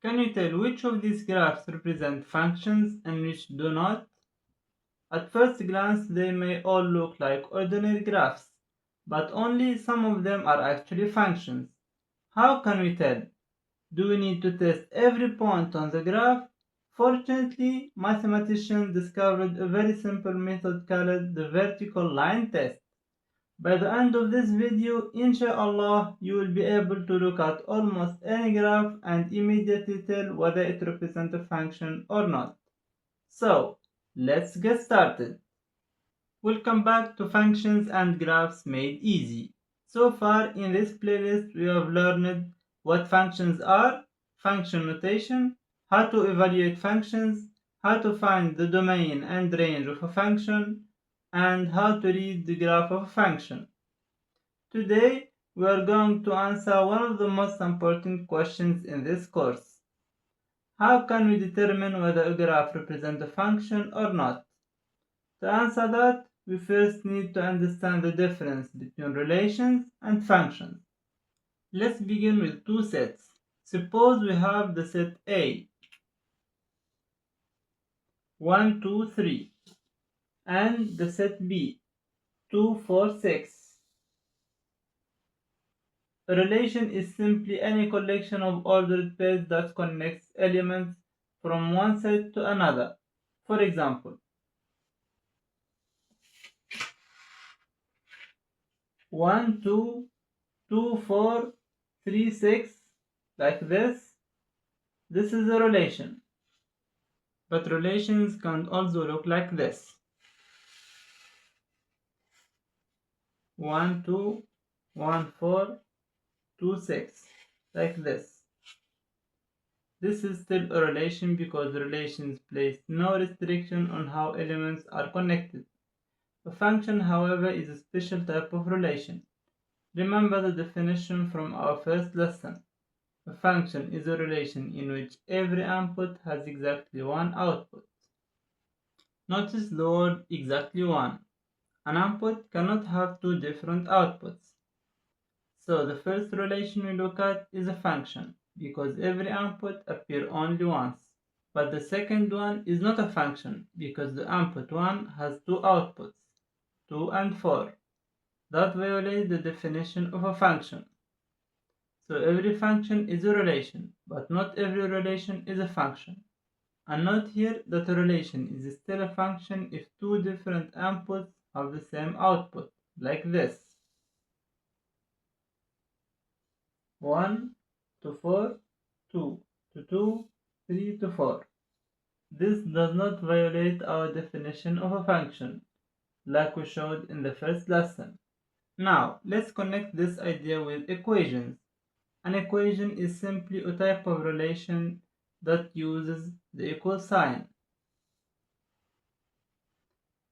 Can you tell which of these graphs represent functions and which do not? At first glance, they may all look like ordinary graphs, but only some of them are actually functions. How can we tell? Do we need to test every point on the graph? Fortunately, mathematicians discovered a very simple method called the vertical line test. By the end of this video, inshallah, you will be able to look at almost any graph and immediately tell whether it represents a function or not. So, let's get started. Welcome back to Functions and Graphs Made Easy. So far in this playlist we have learned what functions are, function notation, how to evaluate functions, how to find the domain and range of a function, and how to read the graph of a function. Today we are going to answer one of the most important questions in this course. How can we determine whether a graph represents a function or not? To answer that, we first need to understand the difference between relations and functions. Let's begin with two sets. Suppose we have the set A, 1, 2, 3, and the set B, 2, 4, 6. A relation is simply any collection of ordered pairs that connects elements from one set to another. For example, 1, 2, 2, 4, 3, 6, like this. This is a relation. But relations can also look like this. 1, 2, 1, 4, 2, 6, like this. This is still a relation because relations place no restriction on how elements are connected. A function, however, is a special type of relation. Remember the definition from our first lesson. A function is a relation in which every input has exactly one output. Notice the word exactly one. An input cannot have two different outputs. So the first relation we look at is a function, because every input appears only once. But the second one is not a function, because the input 1 has two outputs, 2 and 4. That violates the definition of a function. So every function is a relation, but not every relation is a function. And note here that a relation is still a function if two different inputs have the same output, like this. 1 to 4, 2 to 2, 3 to 4. This does not violate our definition of a function, like we showed in the first lesson. Now, let's connect this idea with equations. An equation is simply a type of relation that uses the equal sign.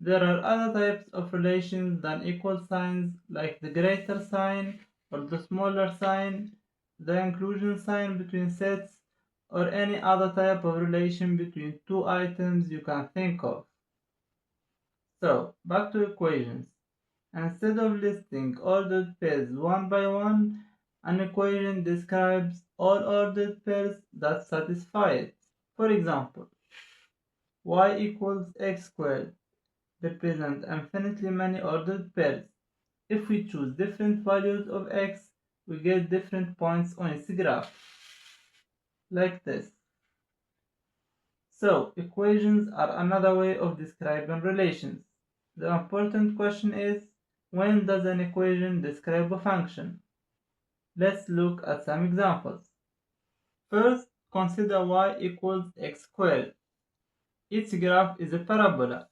There are other types of relations than equal signs, like the greater sign or the smaller sign, the inclusion sign between sets, or any other type of relation between two items you can think of. So, back to equations. Instead of listing ordered pairs one by one, an equation describes all ordered pairs that satisfy it. For example, y equals x squared represent infinitely many ordered pairs. If we choose different values of x, we get different points on its graph, like this. So, equations are another way of describing relations. The important question is, when does an equation describe a function? Let's look at some examples. First, consider y equals x squared. Its graph is a parabola.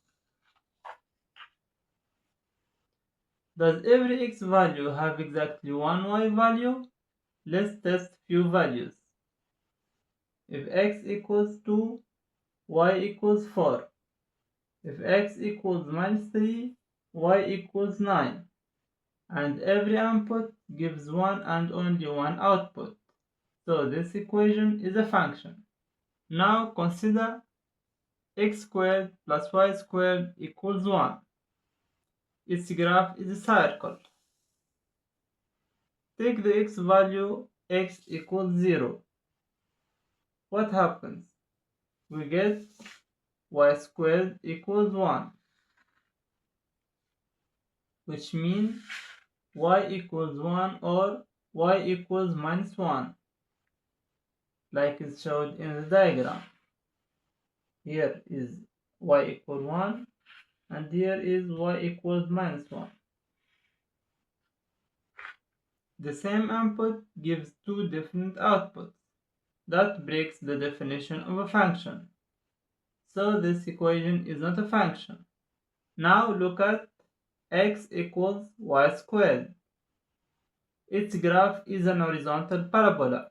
Does every x value have exactly one y value? Let's test few values. If x equals 2, y equals 4. If x equals minus 3, y equals 9. And every input gives one and only one output. So this equation is a function. Now consider x squared plus y squared equals 1. Its graph is a circle. Take the x value, x equals 0. what happens? We get y squared equals 1, which means y equals 1 or y equals minus 1, like is showed in the diagram. Here is y equals 1 and here is y equals minus 1. The same input gives two different outputs. That breaks the definition of a function. So this equation is not a function. Now look at x equals y squared. Its graph is an horizontal parabola,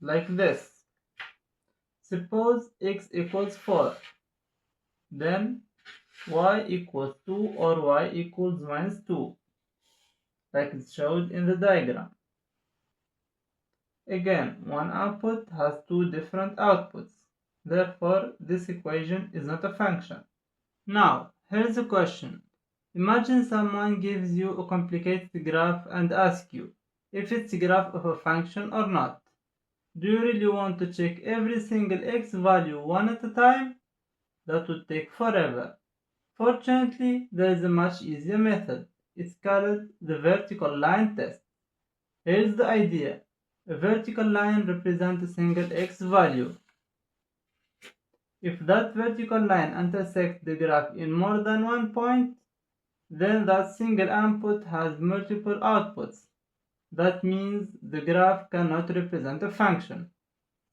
like this. Suppose x equals 4, then y equals 2 or y equals minus 2, like it's shown in the diagram. Again, one output has two different outputs. Therefore, this equation is not a function. Now, here's a question. Imagine someone gives you a complicated graph and asks you if it's a graph of a function or not. Do you really want to check every single x value one at a time? That would take forever. Fortunately, there is a much easier method. It's called the vertical line test. Here's the idea. A vertical line represents a single x value. If that vertical line intersects the graph in more than one point, then that single input has multiple outputs. That means the graph cannot represent a function.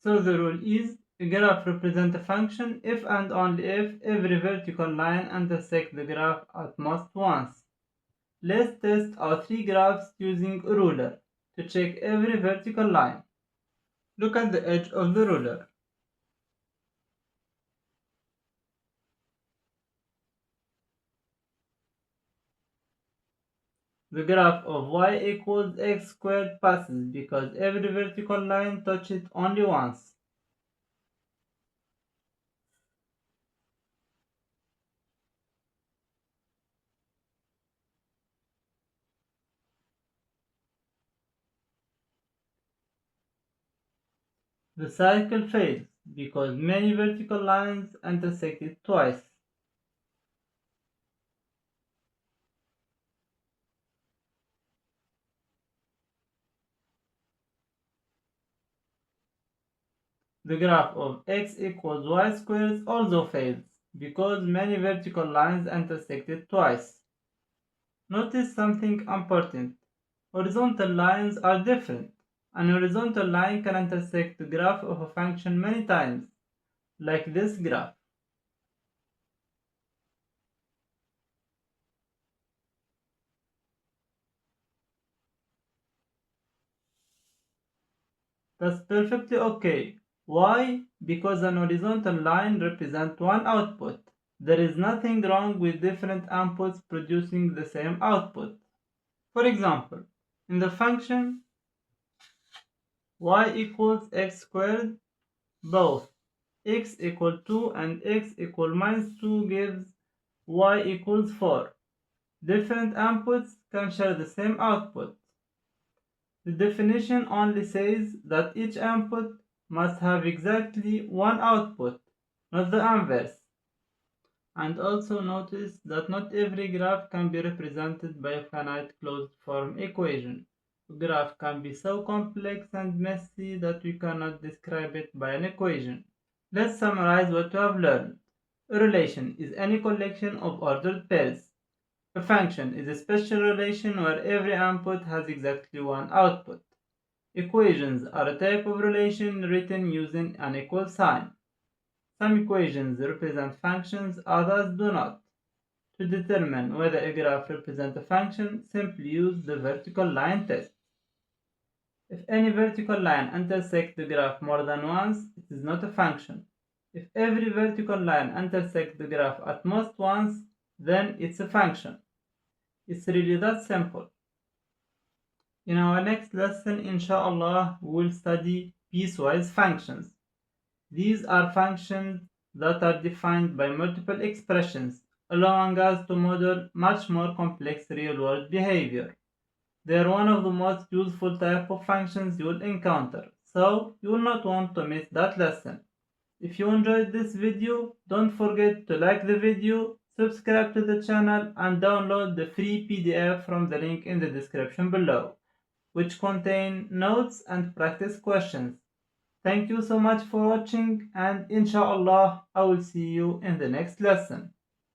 So the rule is a graph represents a function if and only if every vertical line intersects the graph at most once. Let's test our three graphs using a ruler to check every vertical line. Look at the edge of the ruler. The graph of y equals x squared passes because every vertical line touches it only once. The cycle fails because many vertical lines intersect it twice. The graph of x equals y squared also fails because many vertical lines intersect it twice. Notice something important. Horizontal lines are different. An horizontal line can intersect the graph of a function many times, like this graph. That's perfectly okay. Why? Because an horizontal line represents one output. There is nothing wrong with different inputs producing the same output. For example, in the function y equals x squared, both x equals 2 and x equals minus 2 gives y equals 4. Different inputs can share the same output. The definition only says that each input must have exactly one output, not the inverse. And also notice that not every graph can be represented by a finite closed form equation. A graph can be so complex and messy that we cannot describe it by an equation. Let's summarize what we have learned. A relation is any collection of ordered pairs. A function is a special relation where every input has exactly one output. Equations are a type of relation written using an equal sign. Some equations represent functions, others do not. To determine whether a graph represents a function, simply use the vertical line test. If any vertical line intersects the graph more than once, it is not a function. If every vertical line intersects the graph at most once, then it's a function. It's really that simple. In our next lesson, inshallah, we will study piecewise functions. These are functions that are defined by multiple expressions, allowing us to model much more complex real-world behavior. They are one of the most useful type of functions you will encounter. so you will not want to miss that lesson. If you enjoyed this video, don't forget to like the video, subscribe to the channel, and download the free PDF from the link in the description below, which contain notes and practice questions. Thank you so much for watching, and inshallah I will see you in the next lesson.